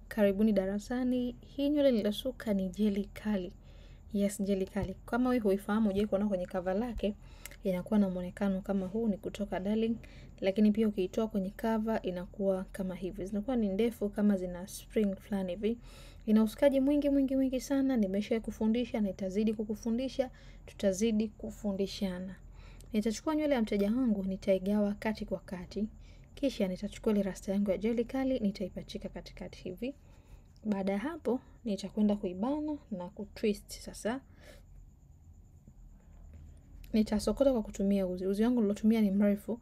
Karibuni darasani. Hii nywele niliyosuka ni jeli kali. Yes, jeli kali. Kama wewe huifahamu, je, kuona kwenye cover lake inakuwa na muonekano kama huu, ni kutoka Darling, lakini pia ukiitoa kwenye cover inakuwa kama hivi. Zinakuwa ni ndefu kama zina spring fulani hivi. Ina usukaji mwingi sana. Nimesha kufundisha na itazidi kukufundisha, tutazidi kufundishana. Nitachukua nywele ya mteja wangu, nitaigawa kati kwa kati. Kisha nitachukua ile rasta yangu ya jeli kali, nitaipachika katikati hivi. Baada ya hapo, nitakwenda kuibana na kutwist sasa. Nitasokota kwa kutumia uzi. Uzi wangu nilotumia ni mrefu.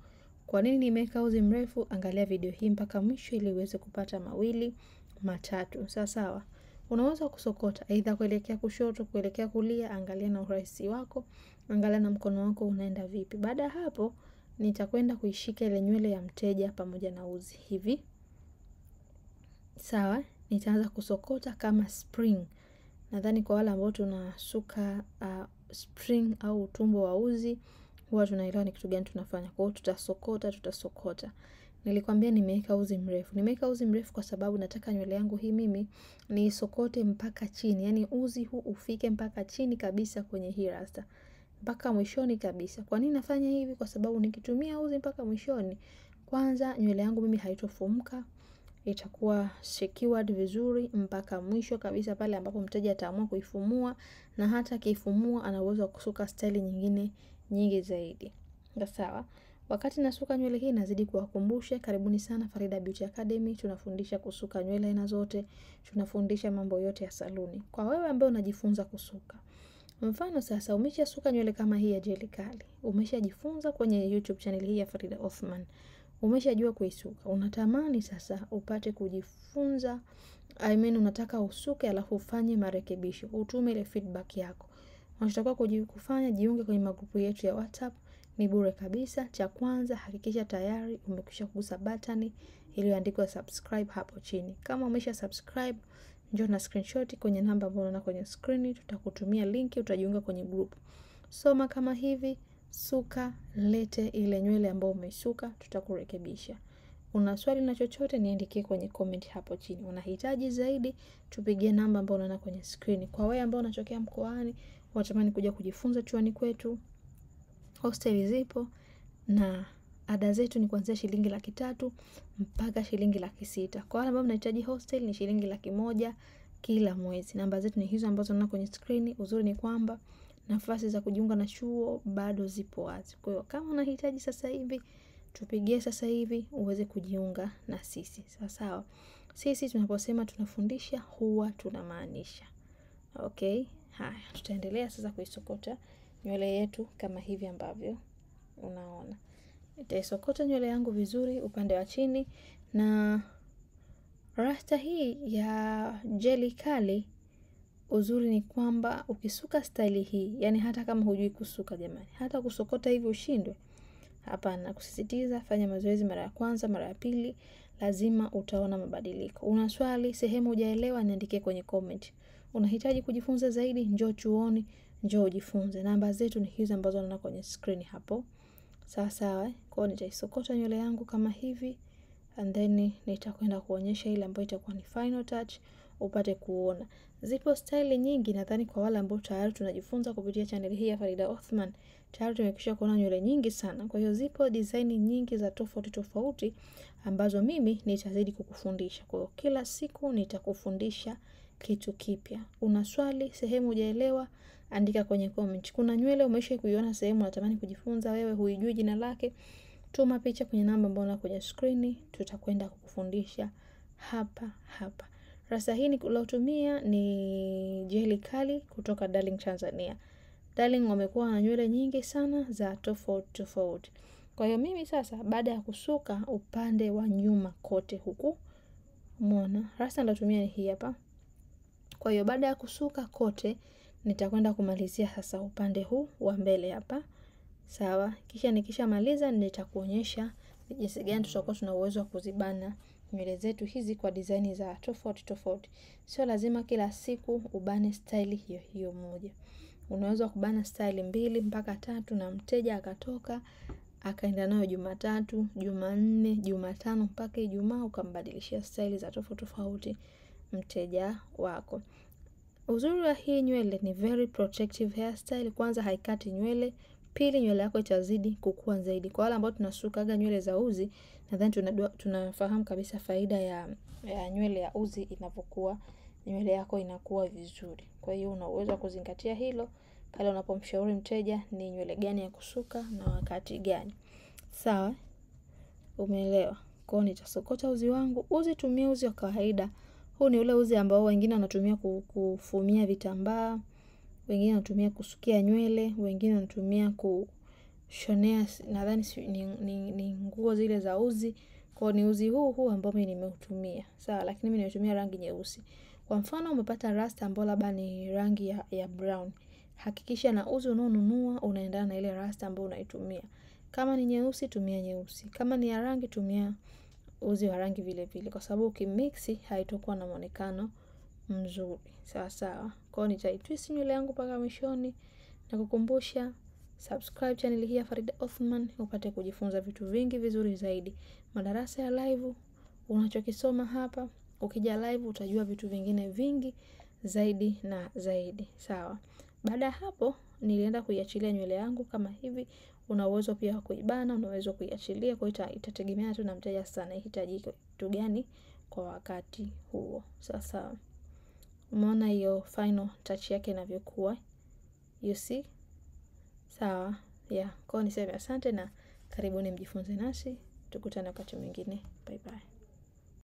Kwa nini nimeweka uzi mrefu? Angalia video hii mpaka mwisho ili uweze kupata mawili, matatu. Sawa. Unaweza kusokota aidha kuelekea kushoto, kuelekea kulia, angalia na urahisi wako, angalia na mkono wako unaenda vipi. Baada ya hapo, nitakwenda kuishika ile nywele ya mteja pamoja na uzi hivi. Sawa, nitaanza kusokota kama spring. Nadhani kwa wale ambao tunasuka spring au utumbo wa uzi, huwa tunaelewa ni kitu gani tunafanya. Kwa hiyo tutasokota. Nilikwambia nimeweka uzi mrefu. Nimeweka uzi mrefu kwa sababu nataka nywele yangu hii mimi ni sokote mpaka chini. Yaani uzi huu ufike mpaka chini kabisa kwenye hii rasta. Mpaka mwishoni kabisa. Kwa nini nafanya hivi? Kwa sababu nikitumia uzi mpaka mwishoni, kwanza nywele yangu mimi haitofumuka, itakuwa secured vizuri mpaka mwisho kabisa pale ambapo mteja ataamua kuifumua, na hata akifumua ana uwezo wa kusuka style nyingine nyingi zaidi. Sawa. Wakati nasuka nywele hii nazidi kuwakumbusha, karibuni sana Farida Beauty Academy. Tunafundisha kusuka nywele aina zote, tunafundisha mambo yote ya saluni. Kwa wewe ambaye unajifunza kusuka, mfano sasa umeshasuka nywele kama hii ya jeli kali, umeshajifunza kwenye YouTube channel hii ya Farida Othman, umeshajua kuisuka, unatamani sasa upate kujifunza, unataka usuke alafu ufanye marekebisho, utume ile feedback yako. Unachotakiwa kufanya, jiunge kwenye magrupu yetu ya WhatsApp, ni bure kabisa. Cha kwanza, hakikisha tayari umekwisha kugusa button iliyoandikwa subscribe hapo chini. Kama umesha subscribe, njoo na screenshot kwenye namba ambayo unaona kwenye screen, tutakutumia linki, utajiunga kwenye group. Soma kama hivi, suka, lete ile nywele ambayo umeisuka, tutakurekebisha. Una swali na chochote, niandikie kwenye comment hapo chini. Unahitaji zaidi, tupigie namba ambayo unaona kwenye screen. Kwa wewe ambao unatokea mkoani, watamani kuja kujifunza chuoni kwetu, hosteli zipo na ada zetu ni kuanzia shilingi 300 mpaka shilingi 600. Kwa wale ambao mnahitaji hostel ni shilingi 100 kila mwezi. Namba zetu ni hizo ambazo unaona kwenye screen. Uzuri ni kwamba nafasi za kujiunga na chuo bado zipo wazi. Kwa hiyo kama unahitaji sasa hivi, tupigie sasa hivi uweze kujiunga na sisi. Sawa. Sisi tunaposema tunafundisha huwa tunamaanisha. Okay? Haya, tutaendelea sasa kuisokota nywele yetu kama hivi ambavyo unaona. Nitaisokota nywele yangu vizuri upande wa chini, na rasta hii ya jeli kali, uzuri ni kwamba ukisuka style hii, yani hata kama hujui kusuka jamani, hata kusokota hivi ushindwe, hapana. Kusisitiza, fanya mazoezi mara ya kwanza, mara ya pili, lazima utaona mabadiliko. Una swali, sehemu hujaelewa, niandikie kwenye comment. Unahitaji kujifunza zaidi, njoo chuoni, njoo ujifunze. Namba zetu ni hizo ambazo unaona kwenye screen hapo. Sawa. Kwa hiyo nitaisokota nywele yangu kama hivi, and then nitakwenda kuonyesha ile ambayo itakuwa ni final touch upate kuona. Zipo style nyingi, nadhani kwa wale ambao tayari tunajifunza kupitia channel hii ya Farida Othman, tayari tumekwisha kuona nywele nyingi sana. Kwa hiyo zipo design nyingi za tofauti ambazo mimi nitazidi kukufundisha. Kwa hiyo kila siku nitakufundisha kitu kipya. Una swali, sehemu hujaelewa, andika kwenye comment. Kuna nywele umesha kuiona sehemu unatamani kujifunza, wewe huijui jina lake, tuma picha kwenye namba ambayo unaona kwenye screen, tutakwenda kukufundisha hapa. Rasta hii nilotumia ni jeli kali kutoka Darling Tanzania. Darling wamekuwa na nywele nyingi sana za tofauti. Kwa hiyo mimi sasa baada ya kusuka upande wa nyuma kote huku, umeona rasta nilotumia ni hii hapa. Kwa hiyo baada ya kusuka kote, nitakwenda kumalizia sasa upande huu wa mbele hapa. Sawa. Kisha nikishamaliza nitakuonyesha jinsi gani tutakuwa tuna uwezo wa kuzibana nywele zetu hizi kwa design za tofauti. Sio lazima kila siku ubane style hiyo moja. Unaweza kubana style 2 mpaka 3 na mteja akatoka akaenda nayo Jumatatu, Jumanne, Jumatano mpaka Ijumaa, ukambadilishia style za tofauti mteja wako. Uzuri wa hii nywele ni very protective hairstyle. Kwanza haikati nywele, pili nywele yako itazidi kukua zaidi. Kwa wale ambao tunasukaga nywele za uzi, nadhani tunafahamu kabisa faida ya nywele ya uzi inapokuwa nywele yako inakuwa vizuri. Kwa hiyo una uwezo wa kuzingatia hilo pale unapomshauri mteja ni nywele gani ya kusuka na wakati gani. Sawa? Umeelewa? Kwa hiyo nitasokota uzi wangu. Uzi, tumia uzi wa kawaida. Huu ni ule uzi ambao wengine wanatumia kufumia vitambaa, wengine wanatumia kusukia nywele, wengine wanatumia kushonea, nadhani ni nguo zile za uzi. Kwa ni uzi huu ambao mimi nimeutumia. Sawa, lakini mimi nimetumia rangi nyeusi. Kwa mfano umepata rasta ambao labda ni rangi ya brown, hakikisha na uzi unaonunua unaendana na ile rasta ambayo unaitumia. Kama ni nyeusi, tumia nyeusi. Kama ni ya rangi, tumia uzi wa rangi vile vile, kwa sababu ukimixi haitakuwa na muonekano mzuri. Sawa. Kwa hiyo nitaitwist nywele yangu mpaka mwishoni, na kukumbusha subscribe channel hii ya Farida Othman upate kujifunza vitu vingi vizuri zaidi. Madarasa ya live unachokisoma hapa, ukija live utajua vitu vingine vingi zaidi na zaidi. Sawa. Baada hapo nilienda kuiachilia nywele yangu kama hivi. Una uwezo pia kuibana, una uwezo kuiachilia, kwa hiyo itategemea tu na mteja sana anahitaji kitu gani kwa wakati huo. Sasa umeona hiyo final touch yake inavyokuwa. You see? Sawa. Kwa niseme asante na karibuni mjifunze nasi. Tukutane wakati mwingine. Bye bye.